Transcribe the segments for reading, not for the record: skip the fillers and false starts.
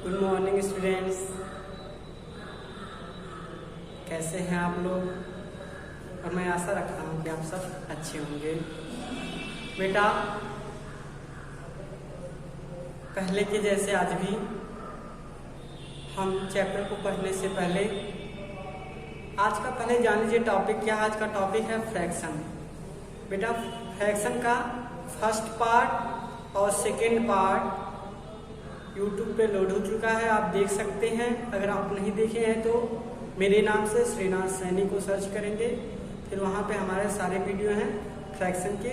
Good morning students, कैसे हैं आप लोग। और मैं आशा रखता हूँ कि आप सब अच्छे होंगे। बेटा, पहले के जैसे आज भी हम चैप्टर को पढ़ने से पहले आज का पहले जान लीजिए टॉपिक क्या है। आज का टॉपिक है फ्रैक्शन। बेटा, फ्रैक्शन का फर्स्ट पार्ट और सेकेंड पार्ट यूट्यूब पे लोड हो चुका है, आप देख सकते हैं। अगर आप नहीं देखे हैं तो मेरे नाम से श्रीनाथ सैनी को सर्च करेंगे, फिर वहाँ पे हमारे सारे वीडियो हैं फ्रैक्शन के।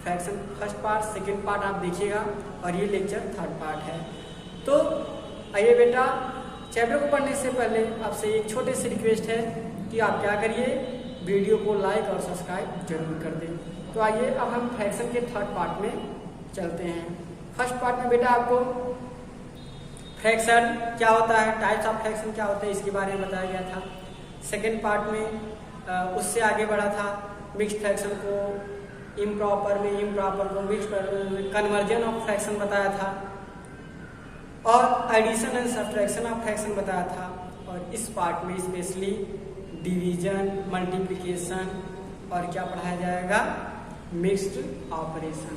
Fraction first part second part आप देखिएगा और ये लेक्चर थर्ड पार्ट है। तो आइए बेटा, चैप्टर को पढ़ने से पहले आपसे एक छोटे से रिक्वेस्ट है कि आप क्या करिए, वीडियो को लाइक और सब्सक्राइब जरूर कर दें। तो आइए अब हम फ्रैक्शन के थर्ड पार्ट में चलते हैं। फर्स्ट पार्ट में बेटा आपको फ्रैक्शन क्या होता है, टाइप्स ऑफ फ्रैक्शन क्या होते हैं, इसके बारे में बताया गया था। सेकेंड पार्ट में उससे आगे बढ़ा था, मिक्स्ड फ्रैक्शन को इम्प्रॉपर में, इम्प्रॉपर को मिक्स्ड, कन्वर्जन ऑफ फ्रैक्शन बताया था, और addition and subtraction of fraction बताया था। और इस पार्ट में स्पेशली डिवीजन, मल्टीप्लिकेशन और क्या पढ़ाया जाएगा, मिक्स्ड ऑपरेशन।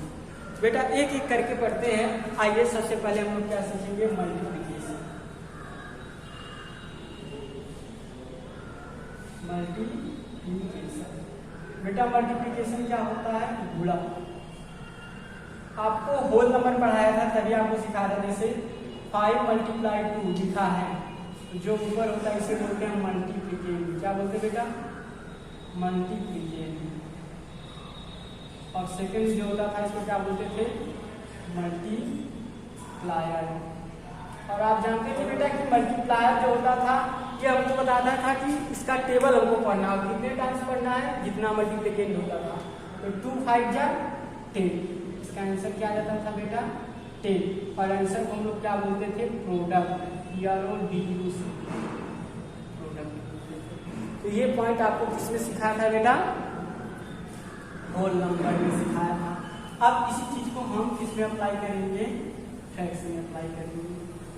तो बेटा एक एक करके पढ़ते हैं। आइए सबसे पहले हम लोग क्या सीखेंगे, मल्टीप्लिकेशन। मल्टीप्लिकेशन बेटा, मल्टीप्लिकेशन क्या होता है, गुणा। आपको होल नंबर पढ़ाया था तभी आपको सिखाया था। जैसे 5 × 2 लिखा है, जो ऊपर होता है इसे बोलते हैं मल्टीप्लिकेंड। क्या बोलते हैं बेटा, मल्टीप्लिकेंड। और सेकंड जो होता था इसको क्या बोलते थे, मल्टीप्लायर। और आप जानते थे बेटा कि मल्टीप्लायर जो होता था ये हमको बताता था कि इसका टेबल हमको पढ़ना है, कितने टाइम्स पढ़ना है, जितना मल्टीप्लिकेंड होता था। तो 2 × 5 = 10, इसका आंसर क्या जाता था बेटा, 10। और आंसर को हम लोग क्या बोलते थे, प्रोडक्ट, PRODUC, प्रोडक्ट। तो ये पॉइंट आपको किसमें सिखाया था बेटा, होल नंबर में सिखाया था। अब इसी चीज को हम किसमें अप्लाई करेंगे, फ्रैक्शन में अप्लाई करेंगे।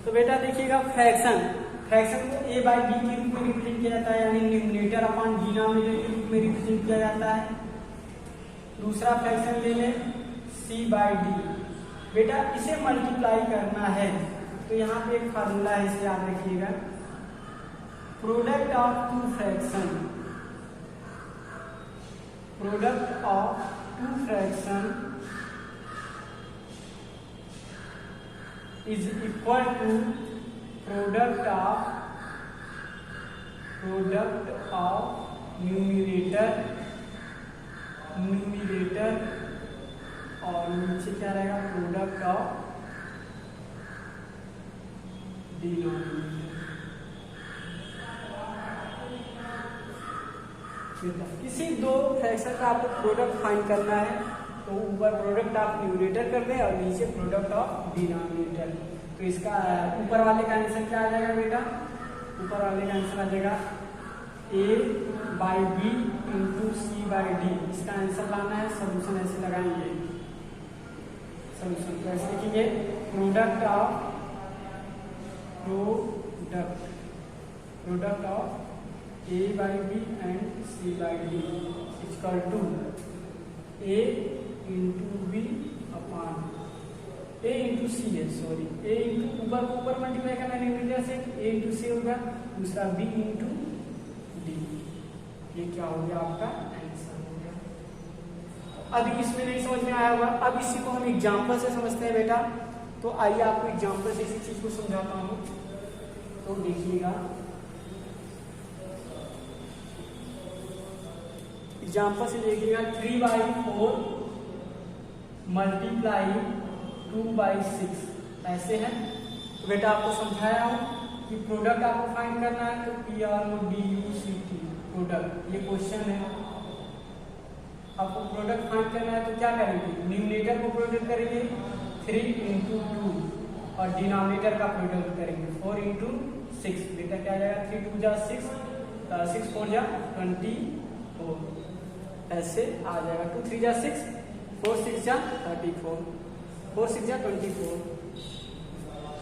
तो बेटा देखिएगा, फ्रैक्शन को A/B के रूप में रिप्रेजेंट किया जाता है, यानी न्यूमरेटर अपॉन डिनोमिनेटर के रूप में रिप्रेजेंट किया जाता है। दूसरा फ्रैक्शन ले लें C/D। बेटा इसे मल्टीप्लाई करना है तो यहाँ पे एक फार्मूला है, इसे याद रखिएगा। Product of two fraction, product of two fraction is equal to product of numerator और नीचे क्या रहेगा, प्रोडक्ट ऑफ डिनोमिनेटर। किसी दो फ्रैक्शन का आपको प्रोडक्ट फाइंड करना है तो ऊपर प्रोडक्ट ऑफ न्यूमरेटर कर दें और नीचे प्रोडक्ट ऑफ डिनोमिनेटर। तो इसका ऊपर वाले का आंसर क्या आ जाएगा बेटा, ऊपर वाले का आंसर आ जाएगा A/B × C/D। इसका आंसर लाना है, सोल्यूशन ऐसे लगाएंगे, सोल्यूशन कैसे लिखेंगे, product of A/B and C/D equal to A × B upon A × C है, सॉरी A × ऊपर मल्टीप्लाई करना है न्यूमरेटर से, A × C होगा, दूसरा B × D। ये क्या हो गया, आपका आंसर हो गया। अभी इसमें नहीं समझ में आया होगा, अब इसी को हम एग्जाम्पल से समझते हैं बेटा। तो आइए आपको एग्जाम्पल से इसी चीज को समझाता हूँ। तो देखिएगा, एग्जाम्पल से देखिएगा, 3/4 × 2/6 ऐसे है। तो बेटा आपको समझाया हूँ कि प्रोडक्ट आपको फाइंड करना है तो PRODUCT, प्रोडक्ट, ये क्वेश्चन है। आपको प्रोडक्ट फाइंड करना है तो क्या करेंगे, न्यूमरेटर को प्रोडक्ट करेंगे 3 × 2 और डिनोमिनेटर का प्रोडक्ट करेंगे 4 × 6। बेटा क्या आ जाएगा, 3 × 2 = 6, 6 × 4 = 24, ऐसे आ जाएगा। 2 × 3 = 6, 4 × 6 = 34, 4 × 6 = 24।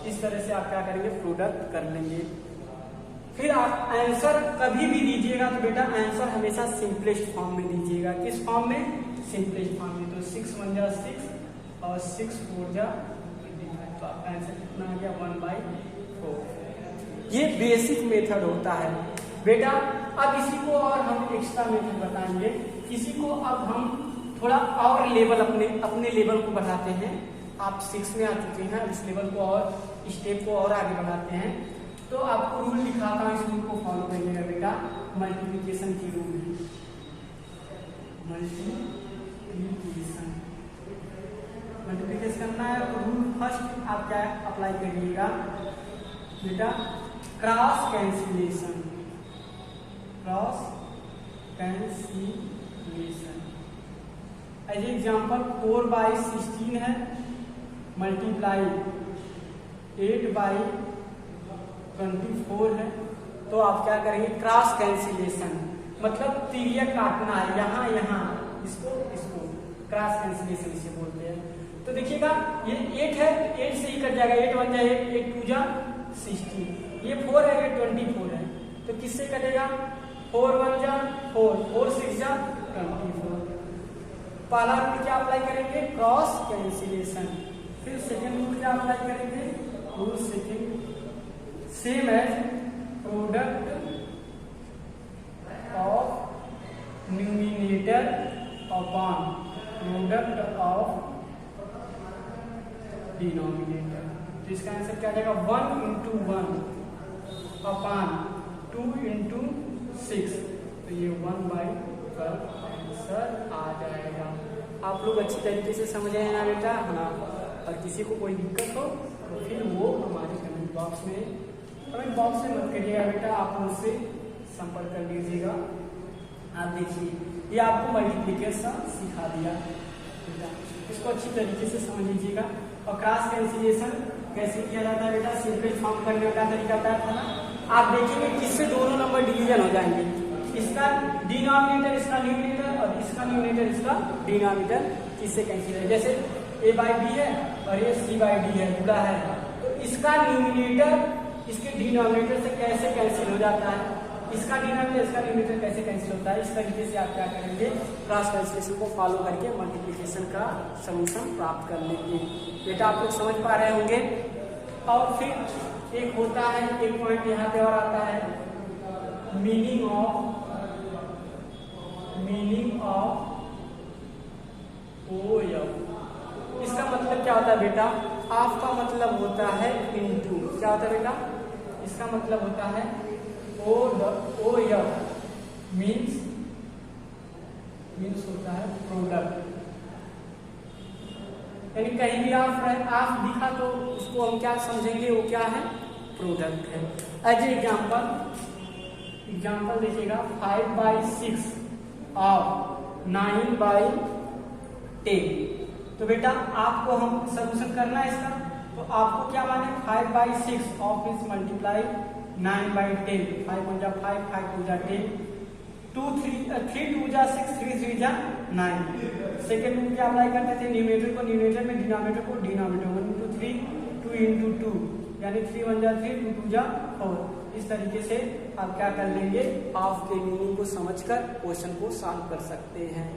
इस तरह से आप क्या करेंगे, प्रोडक्ट कर लेंगे। फिर आप आंसर कभी भी दीजिएगा तो बेटा आंसर हमेशा सिंपलेस्ट फॉर्म में दीजिएगा। किस फॉर्म में, सिंपलेस्ट फॉर्म में। तो 6 1 जा 6 और 6 4 जा 25, तो आपका आंसर कितना आ गया 1/4। ये बेसिक मेथड होता है बेटा। अब इसी को और हम एक्स्ट्रा मेथड बताएंगे। इसी को अब हम थोड़ा और लेवल अपने लेवल को बढ़ाते हैं। आप 6 में आ चुके हैं, इस लेवल को और स्टेप को और आगे बढ़ाते हैं। तो आपको रूल दिखाता हूँ, इस रूल को फॉलो करिएगा बेटा। मल्टीप्लिकेशन की रूल है, मल्टीप्लिकेशन करना है। रूल फर्स्ट आप क्या अप्लाई करिएगा बेटा, cross cancellation, cross cancellation. As example 4/16 है, मल्टीप्लाई 8/24 है। तो आप क्या करेंगे, क्रॉस कैंसिलेशन, मतलब तिर्यक काटना है, यहाँ यहाँ इसको क्रॉस कैंसिलेशन इसे बोलते हैं। तो देखिएगा ये 8 है, 8 से ही कट जाएगा, 8 1 जा 8, 8 2 जा 16, ये 4 है, ये 24 है। तो किससे कटेगा, 4 1 जा 4, 4 6 जा 24। पहला रूल क्या अप्लाई करेंगे, क्रॉस कैंसिलेशन। फिर सेकेंड रूल क्या अप्लाई करेंगे, rule second same as product of numerator upon product of denominator. तो इसका आंसर क्या आ जाएगा, 1 × 1 अपॉन 2 × 6। तो ये 1/12 आंसर आ जाएगा। आप लोग अच्छी तरीके से समझ रहे हैं ना बेटा। हाँ, और किसी को कोई दिक्कत हो तो फिर वो हमारे कमेंट बॉक्स में मत करिएगा बेटा, आप मुझसे संपर्क कर लीजिएगा। आप देखिए ये आपको मल्टीप्लिकेशन सिखा दिया बेटा, इसको अच्छी तरीके से समझ लीजिएगा। और क्रॉस कैंसिलेशन कैसे किया जाता है बेटा, सिंपल फॉर्म करने का तरीका था ना। आप देखेंगे किससे दोनों नंबर डिवीजन हो जाएंगे, इसका डिनोमिनेटर इसका न्यूमिनेटर और इसका न्यूमिनेटर इसका डिनोमिनेटर किससे कैंसिल है। जैसे a/b है और ये c/d है, जुड़ा है। तो इसका न्यूमिनेटर इसके डिनोमिनेटर से कैसे कैंसिल हो जाता है, इसका डिनोमिनेटर इसका न्यूमिनेटर कैसे कैंसिल होता है। इस तरीके से आप क्या करेंगे, क्रॉस कैंसिलेशन को फॉलो करके मल्टीप्लिकेशन का सॉल्यूशन प्राप्त कर लेंगे। बेटा आप लोग समझ पा रहे होंगे। और फिर एक होता है, एक पॉइंट यहाँ पे और आता है, मीनिंग ऑफ OF। इसका मतलब क्या होता है बेटा, ऑफ का मतलब होता है इनटू, क्या होता है बेटा, इसका मतलब होता है OF मीन्स होता है प्रोडक्ट। यानी कहीं भी ऑफ दिखा तो उसको हम क्या समझेंगे, वो क्या है, प्रोडक्ट है। एज एग्जाम्पल देखिएगा, 5/6 और 9/10। तो बेटा आपको हम सॉल्यूशन करना है इसका, तो आपको क्या माने, 5/6 ऑफ इज मल्टीप्लाई 9/10, 5 1 जा 5, 5 2 जा 10, 3 2 जा 6, 3 3 जा 9। सेकेंड रूल क्या अप्लाई करते थे, न्यूमिनेटर को न्यूमिनेटर में, डिनोमिनेटर को डिनोमिनेटर, 1 × 3 2 × 2, यानी 3 1 जा 3, 2 2 जा 4। इस तरीके से आप क्या कर लेंगे, ऑफ के मीनिंग को समझकर क्वेश्चन को सॉल्व कर सकते हैं।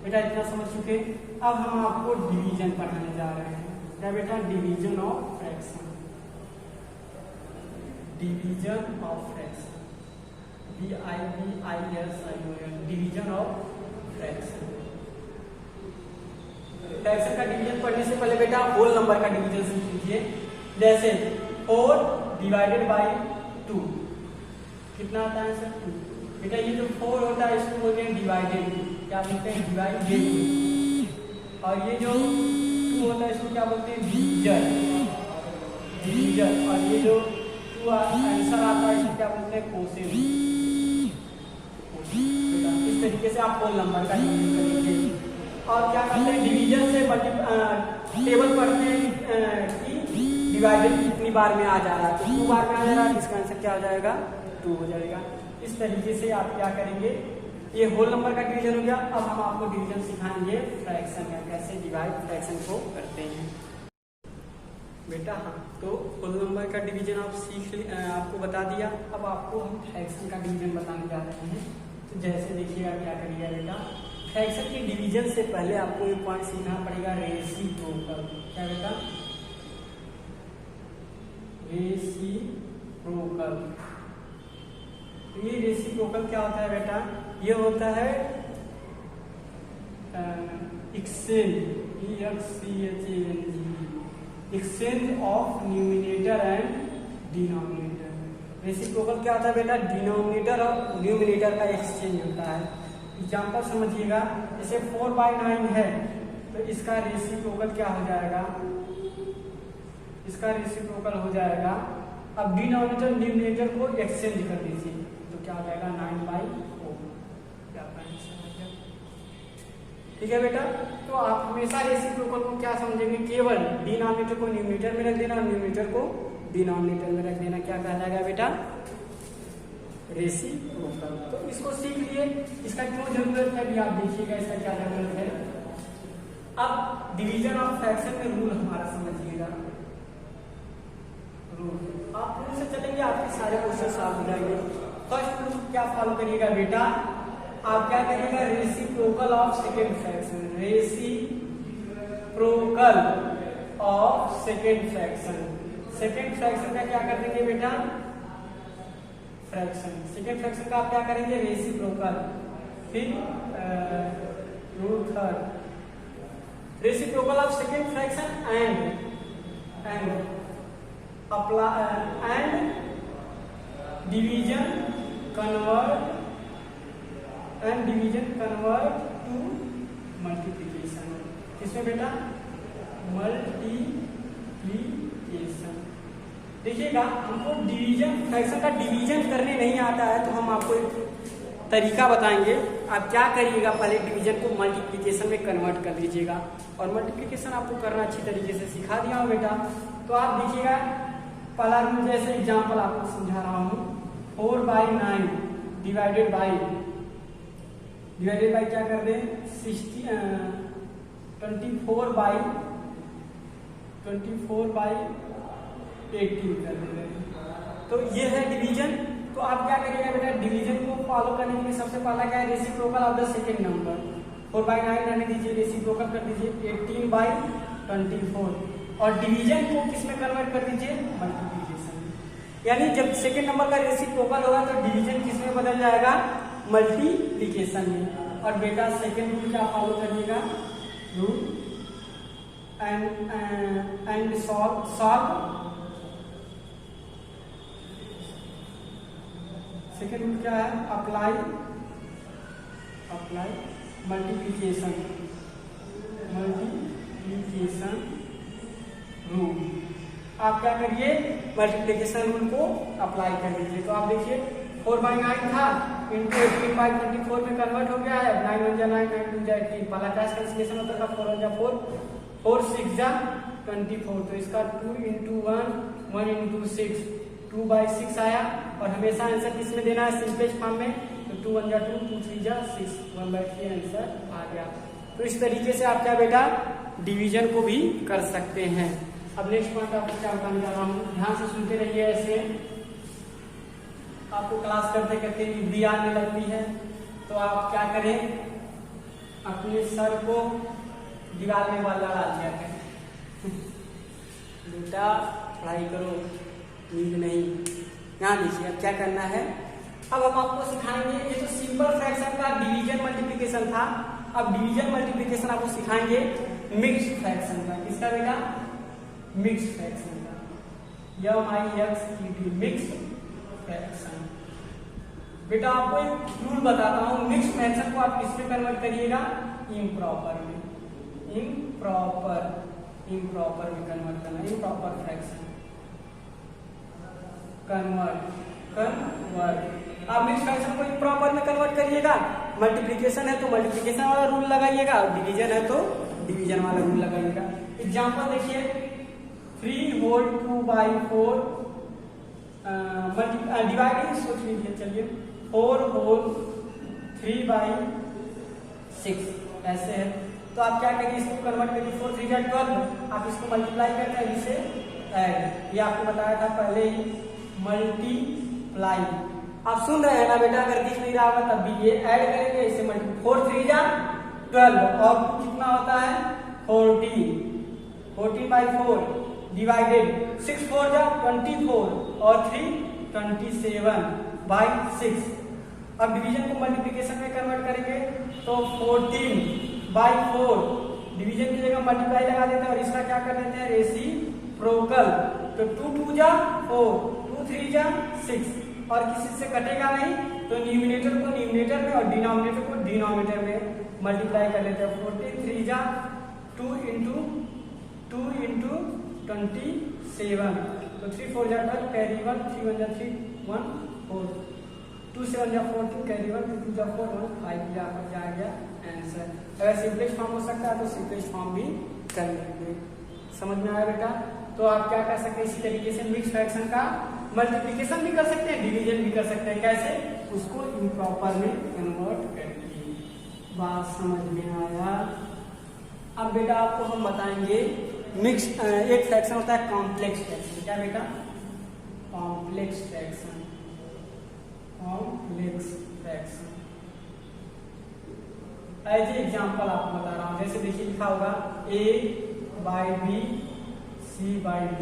बेटा इतना समझ चुके, अब हम आपको डिवीजन पढ़ाने जा रहे हैं। क्या बेटा, division of fraction, division of fraction, DIVISION, division of fraction. Fraction का डिवीजन पढ़ने से पहले बेटा होल नंबर का डिवीजन सीख लीजिए। जैसे 4 / 2 कितना आता है सर, 2। बेटा ये जो 4 होता है इसको बोलते हैं डिवाइडेड, क्या बोलते हैं, डिवाइडेड। और ये जो 2 होता है इसको क्या बोलते हैं, डिवीजन। और ये जो 2 आंसर आता है इसको क्या बोलते हैं, कोसेंट। इस तरीके से आप होल नंबर का डिवीजन करेंगे। और क्या करते हैं, डिवीजन से टेबल पढ़ते हैं कि डिवाइडेड कितनी बार में आ जा रहा है, तो 2 बार में आ जा रहा है, इसका आंसर क्या हो जाएगा, 2 हो जाएगा। इस तरीके से आप क्या करेंगे, ये होल नंबर का डिवीजन हो गया। अब हम आपको डिवीजन सिखाएंगे फ्रैक्शन का, कैसे डिवाइड फ्रैक्शन को करते हैं। बेटा हाँ, तो होल नंबर का डिवीजन आप आपको बता दिया। अब आपको हम फ्रैक्शन का डिवीजन बताने जा रहे हैं। तो जैसे देखिएगा क्या करिएगा बेटा, फ्रैक्शन के डिवीजन से पहले आपको एक पॉइंट सीखना पड़ेगा, रेसिप्रोकल। क्या बेटा? रेसिप्रोकल। ये रेसिप्रोकल क्या होता है बेटा? ये होता है exchange, exchange of numerator and denominator. Reciprocal क्या होता है बेटा? डिनोमिनेटर और न्यूमिनेटर का एक्सचेंज होता है। एग्जाम्पल समझिएगा, जैसे 4/9 है तो इसका रेसिप्रोकल क्या हो जाएगा? इसका रेसिप्रोकल हो जाएगा, अब डिनोमिनेटर न्यूमिनेटर को एक्सचेंज कर दीजिए तो क्या हो जाएगा? 9/4। क्या ठीक है बेटा? तो आप हमेशा रेसिप्रोकल को क्या समझेंगे? केवल डिनोमिनेटर को न्यूमिनेटर में रख देना और न्यूमिनेटर को डिनोमिनेटर में रख देना। क्या कहलाएगा बेटा? रेसिप्रोकल। तो इसको सीख लिए, इसका क्यों जरूरत है भी आप देखिएगा, इसका क्या जरूरत है। अब डिवीजन ऑफ फ्रैक्शन में रूल हमारा समझिएगा। रूल आप रूल से चलेंगे, आपके सारे क्वेश्चन सॉल्व हो जाएंगे। फर्स्ट रूल क्या फॉलो करिएगा बेटा? आप क्या करिएगा? Reciprocal of second fraction. Reciprocal of second fraction. Second fraction का क्या कर देंगे बेटा? फ्रैक्शन। सेकेंड फ्रैक्शन का आप क्या करेंगे? रेसिप्रोकल। फिर rule third, reciprocal of second fraction and apply and division convert to multiplication. किसमें बेटा? मल्टीप्लिकेशन। देखिएगा, हमको डिवीजन फ्रैक्शन का डिवीजन करने नहीं आता है तो हम आपको एक तरीका बताएंगे। आप क्या करिएगा, पहले डिवीजन को मल्टीप्लिकेशन में कन्वर्ट कर लीजिएगा। और मल्टीप्लिकेशन आपको करना अच्छी तरीके से सिखा दिया हूँ बेटा। तो आप देखिएगा, पहला रूल जैसे एग्जाम्पल आपको समझा रहा हूँ, 4/9 डिवाइडेड बाई क्या कर दें? 24/18 कर देंगे। तो ये है डिवीजन। तो आप क्या करिएगा बेटा? डिवीजन को फॉलो करने के लिए सबसे पहला क्या है? Reciprocal of the second number. 4/9 रहने दीजिए, रेसिप्रोकल कर दीजिए 18/24 और डिवीजन को किस में कन्वर्ट कर दीजिए? मल्टीप्लिकेशन। यानी जब सेकेंड नंबर का रेसिप्रोकल होगा तो डिवीजन किस में बदल जाएगा? मल्टीप्लिकेशन में। और बेटा सेकेंड रूल क्या फॉलो करिएगा? Rule and solve. Second rule क्या है? Apply multiplication rule. आप क्या करिए? मल्टीप्लिकेशन रूल को अप्लाई कर दीजिए। तो आप देखिए, 4/9 था इंटू 18/24 में कन्वर्ट हो गया है। 9 1 जा 9, 9 2 जा 18। पहला कैश कैंसिलेशन होता था, 4 1 जा 4, 4 6 जा 24। तो इसका 2 × 1, 1 × 6, 2/6 आया। और हमेशा आंसर किस में देना है? सिंपलेस्ट फॉर्म में। तो 2 1 जा 2, 2 3 जा 6, 1/3 आंसर आ गया। तो इस तरीके से आप क्या बेटा डिवीजन को भी कर सकते हैं। अब नेक्स्ट पॉइंट आपको क्या बताने जा रहा हूँ, ध्यान से सुनते रहिए। ऐसे आपको क्लास करते करते बुद्धि आने लगती है तो आप क्या करें? अपने सर को दीवार में वाला लगा दिया करें। बेटा पढ़ाई करो, नींद नहीं। यहाँ देखिए अब क्या करना है। अब हम आपको सिखाएंगे, ये तो सिंपल फ्रैक्शन का डिवीजन मल्टीप्लिकेशन था। अब डिवीजन मल्टीप्लिकेशन आपको सिखाएंगे मिक्स्ड फ्रैक्शन का। किसका बेटा? मिक्स्ड फ्रैक्शन का। MIXED mixed fraction. बेटा आपको एक रूल बताता हूँ, मिक्स्ड फ्रैक्शन को आप किसमें कन्वर्ट करिएगा? इम्प्रॉपर में। इम्प्रॉपर में कन्वर्ट करना, इम्प्रॉपर फ्रैक्शन कन्वर्ट। आप मिक्स्ड फ्रैक्शन को इम्प्रॉपर में कन्वर्ट करिएगा। मल्टीप्लिकेशन है तो मल्टीप्लिकेशन वाला रूल लगाइएगा, डिवीजन है तो डिवीजन वाला रूल लगाइएगा। एग्जाम्पल देखिए, 3 होल 2/4 डिवाइडिंग सोच लीजिए। चलिए 4 होल 3/6 ऐसे है। तो आप क्या करिए? इसको कन्वर्ट करिए। 4 3 जा 12। आप इसको मल्टीप्लाई करते हैं इसे ऐड, ये आपको बताया था पहले ही, मल्टीप्लाई। आप सुन रहे हैं ना बेटा, अगर दिख नहीं रहा होगा तब भी ये ऐड करेंगे, इसे मल्टीप्लाई, 4 3 जा 12 और कितना होता है 14, 14 by 4 डिवाइडेड 6 4 जा 24 और 3 27 by 6। अब डिवीजन को मल्टीप्लिकेशन में कन्वर्ट करेंगे तो 14 by 4 डिवीजन की जगह मल्टीप्लाई लगा देते हैं और इसका क्या कर देते हैं रेसिप्रोकल, तो 2 2 जा 4 2 3 जा 6 और किसी से कटेगा नहीं, तो न्यूमिनेटर को न्यूमिनेटर में और डिनोमिनेटर को डिनोमिनेटर में मल्टीप्लाई कर लेते हैं। 14 3 जा 2 into 27, तो 3 4 जा 12 कैरी 1 3 1 जा 3 1 4 2 7 जा 14 कैरी 1 2 2 जा 4 1 5 जा पर जा गया आंसर। अगर सिंपलेस्ट फॉर्म हो सकता है तो सिंपलेस्ट फॉर्म भी कर लेंगे। समझ में आया बेटा? तो आप क्या कर सकते हैं, इसी तरीके से मिक्स फ्रैक्शन का मल्टीप्लिकेशन भी कर सकते हैं, डिवीजन भी कर सकते हैं। कैसे? उसको इम्प्रॉपर में कन्वर्ट करके। बात समझ में आया? अब बेटा आपको हम बताएंगे मिक्स, एक फ्रैक्शन होता है कॉम्प्लेक्स फ्रैक्शन। क्या बेटा? Complex fraction, complex fraction. As example आपको बता रहा हूं, जैसे देखिए लिखा होगा a/b c/d,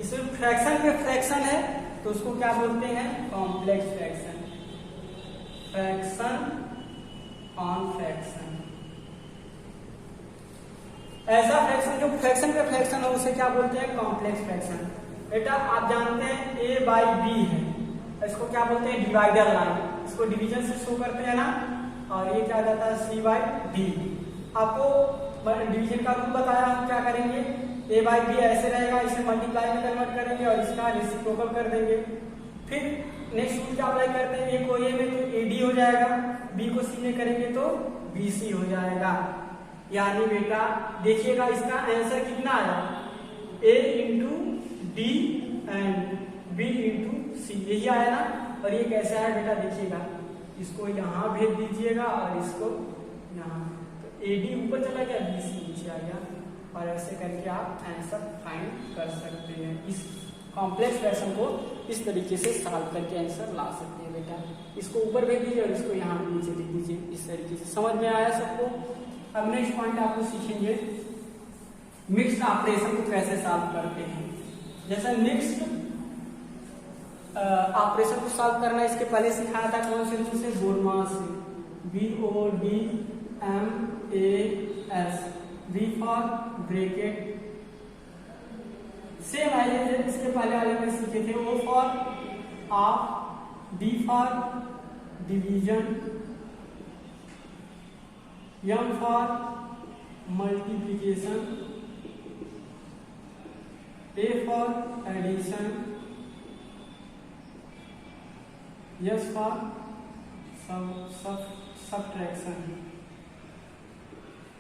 इसमें फ्रैक्शन में फ्रैक्शन है तो उसको क्या बोलते हैं complex fraction, fraction on fraction. ऐसा फ्रैक्शन जो फ्रैक्शन पे फ्रैक्शन हो उसे क्या बोलते हैं कॉम्प्लेक्स फ्रैक्शन। बेटा आप जानते हैं a/b है, इसको क्या बोलते हैं डिवाइडर लाइन, इसको डिवीजन से शो करते हैं ना, और ये क्या जाता है c/d। आपको डिवीजन का रूल बताया, हम क्या करेंगे a/b ऐसे रहेगा, इसे मल्टीप्लाई में कन्वर्ट करेंगे और इसका रेसिप्रोकल कर देंगे। फिर नेक्स्ट रूल क्या अप्लाई करते हैं, a को a में तो ad हो जाएगा, b को c में करेंगे तो bc हो जाएगा। यानी बेटा देखिएगा इसका आंसर कितना आया, a into D and b into C, यही आया ना। और ये कैसे आया बेटा देखिएगा, इसको यहाँ भेज दीजिएगा और इसको यहाँ, तो एडी ऊपर चला गया बीसी नीचे आ गया, और ऐसे करके आप आंसर फाइंड कर सकते हैं। इस कॉम्प्लेक्स फ्रैक्शन को इस तरीके से सॉल्व करके आंसर ला सकते हैं बेटा। इसको ऊपर भेज दीजिए और इसको यहाँ नीचे लिख दीजिए, इस तरीके से। समझ में आया सबको? अब नेक्स्ट पॉइंट आपको सीखेंगे मिक्स्ड ऑपरेशन को कैसे सॉल्व करते हैं। जैसे मिक्स्ड ऑपरेशन को सॉल्व करना इसके पहले सिखाया था, कौन से रूल से, बोडमास से, BODMAS, B for bracket. Same है इसके पहले वाले में सीखे थे, O for of, D for division, M for multiplication, A for addition, S for subtraction.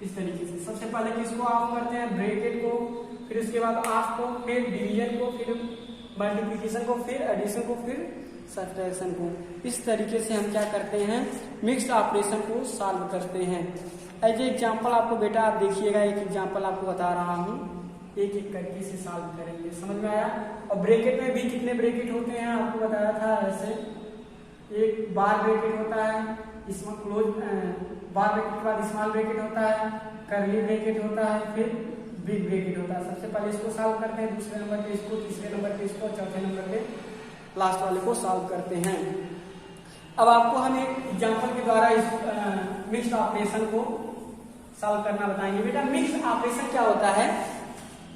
इस तरीके से सबसे पहले किसको ऑफ करते हैं, ब्रैकेट को, फिर उसके बाद ऑफ को, फिर डिवीजन को, फिर मल्टीप्लिकेशन को, फिर एडिशन को, फिर सबट्रैक्शन को। इस तरीके से हम क्या करते हैं मिक्स्ड ऑपरेशन को सॉल्व करते हैं। एज एग्जांपल आपको बेटा आप देखिएगा, एक एग्जांपल आपको बता रहा हूँ, एक एक करके इसे सॉल्व करेंगे। समझ में आया? और ब्रैकेट में भी कितने ब्रैकेट होते हैं आपको बताया था, ऐसे एक बार ब्रैकेट होता है, इसमें क्लोज बार ब्रैकेट के बाद स्मॉल ब्रैकेट होता है, करली ब्रैकेट होता है, फिर बिग ब्रैकेट होता है। सबसे पहले इसको सॉल्व करते हैं, दूसरे नंबर पे इसको, तीसरे नंबर पे इसको, चौथे नंबर पे लास्ट वाले को सॉल्व करते हैं। अब आपको हम एक एग्जांपल के द्वारा इस मिक्स्ड ऑपरेशन को सॉल्व करना बताएंगे। बेटा मिक्स्ड ऑपरेशन क्या होता है,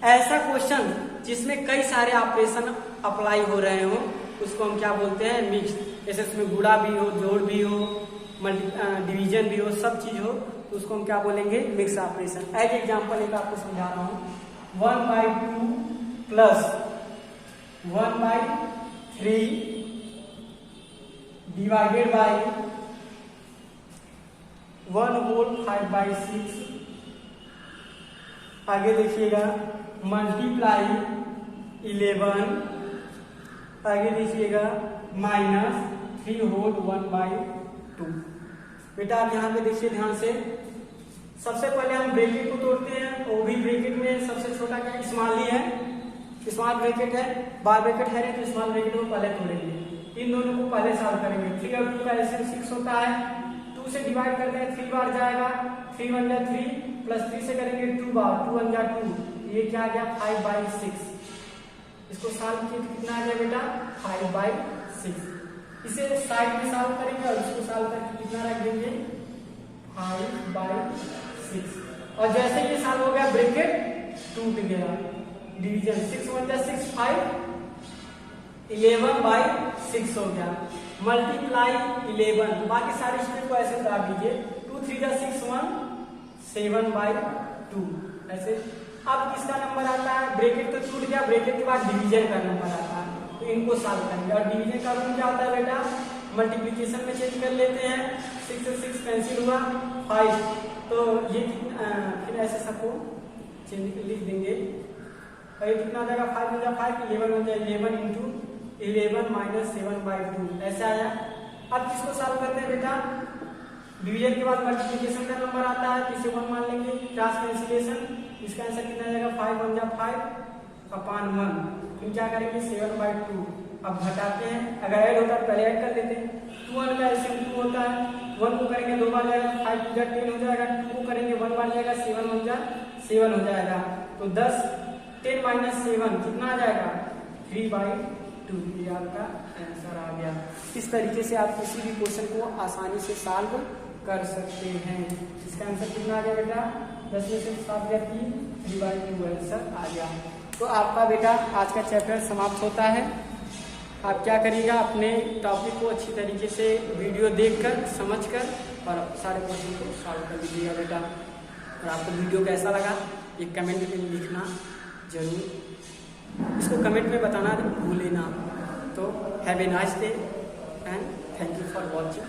ऐसा क्वेश्चन जिसमें कई सारे ऑपरेशन अप्लाई हो रहे हो उसको हम क्या बोलते हैं मिक्स्ड। जैसे उसमें गुणा भी हो, जोड़ भी हो, डिवीजन भी हो, सब चीज हो, तो उसको हम क्या बोलेंगे मिक्स ऑपरेशन। एज एग्जांपल एक आपको समझा रहा हूं, 1/2 प्लस 1/3 डिवाइडेड बाई 1/5/6। आगे देखिएगा मल्टीप्लाई 11, आगे देखिएगा -3/1/2। बेटा आप यहाँ पे देखिए ध्यान से, सबसे पहले हम ब्रैकेट को तोड़ते हैं, वो भी ब्रैकेट में सबसे छोटा क्या स्मॉल ही है, स्मॉल ब्रैकेट है, बार ब्रैकेट है नहीं तो स्मॉल ब्रैकेट को पहले तोड़ेंगे, इन दोनों को पहले सॉल्व करेंगे। 3 और 2 का एलसीएम 6 होता है, 2 से डिवाइड करते हैं 3 बार जाएगा, 3 1 जा 3 प्लस 3 से करेंगे 2 बार, 2 1 जा 2, ये क्या आ गया 5/6। इसको सॉल्व किए तो कितना आ गया बेटा 5/6। इसे साइड में सॉल्व करेंगे और इसको सॉल्व करके कितना रख देंगे 5/6। और जैसे ये सॉल्व हो गया ब्रैकेट टूट गया, डिवीजन 6 1 जा 6 5 11/6 हो गया, मल्टीप्लाई 11, बाकी सारे स्टेप को ऐसे उतार दीजिए, 2 3 जा 6 1 7/2 ऐसे। अब किसका नंबर आता है, ब्रैकेट तो छूट गया, ब्रैकेट के बाद डिवीजन का नंबर आता है, तो इनको सॉल्व करेंगे। और डिवीजन का रूल क्या होता है बेटा, मल्टीप्लिकेशन में चेंज कर लेते हैं, 6 से 6 कैंसिल हुआ 5, तो ये फिर ऐसे सबको चेंज लिख देंगे, और ये कितना आ जाएगा 5 हो जाएगा 5, 11 हो जाएगा 11 इंटू 11 माइनस 7/2 ऐसे आया। अब किसको सॉल्व करते हैं बेटा, डिवीजन के बाद मल्टीप्लिकेशन का नंबर आता है, इसे 1 मान लेंगे, क्रॉस कैंसिलेशन, इसका आंसर कितना आ जाएगा 5 1 जा 5/1, फिर क्या करेंगे 7/2। अब घटाते हैं, अगर ऐड होता है पहले ऐड कर लेते हैं, 2 1 का एलसीएम 2 होता है, 1 को करेंगे 2 बार जाएगा, 5 2 जा 10 हो जाएगा, 2 को करेंगे 1 बार जाएगा, 7 1 जा 7 हो जाएगा, तो 10 10 माइनस 7 कितना आ जाएगा 3/2, ये आपका आंसर आ गया। इस तरीके से आप किसी भी क्वेश्चन को आसानी से सॉल्व कर सकते हैं। इसका आंसर कितना आ गया बेटा, 10 में से 7 गया 3, 3/2 आंसर आ गया। तो आपका बेटा आज का चैप्टर समाप्त होता है। आप क्या करिएगा, अपने टॉपिक को अच्छी तरीके से वीडियो देखकर समझकर और सारे क्वेश्चन को सॉल्व कर लीजिएगा बेटा। और आपको वीडियो कैसा लगा ये कमेंट में लिखना जरूर, इसको कमेंट में बताना भूलें ना। तो have a nice day and thank you for watching.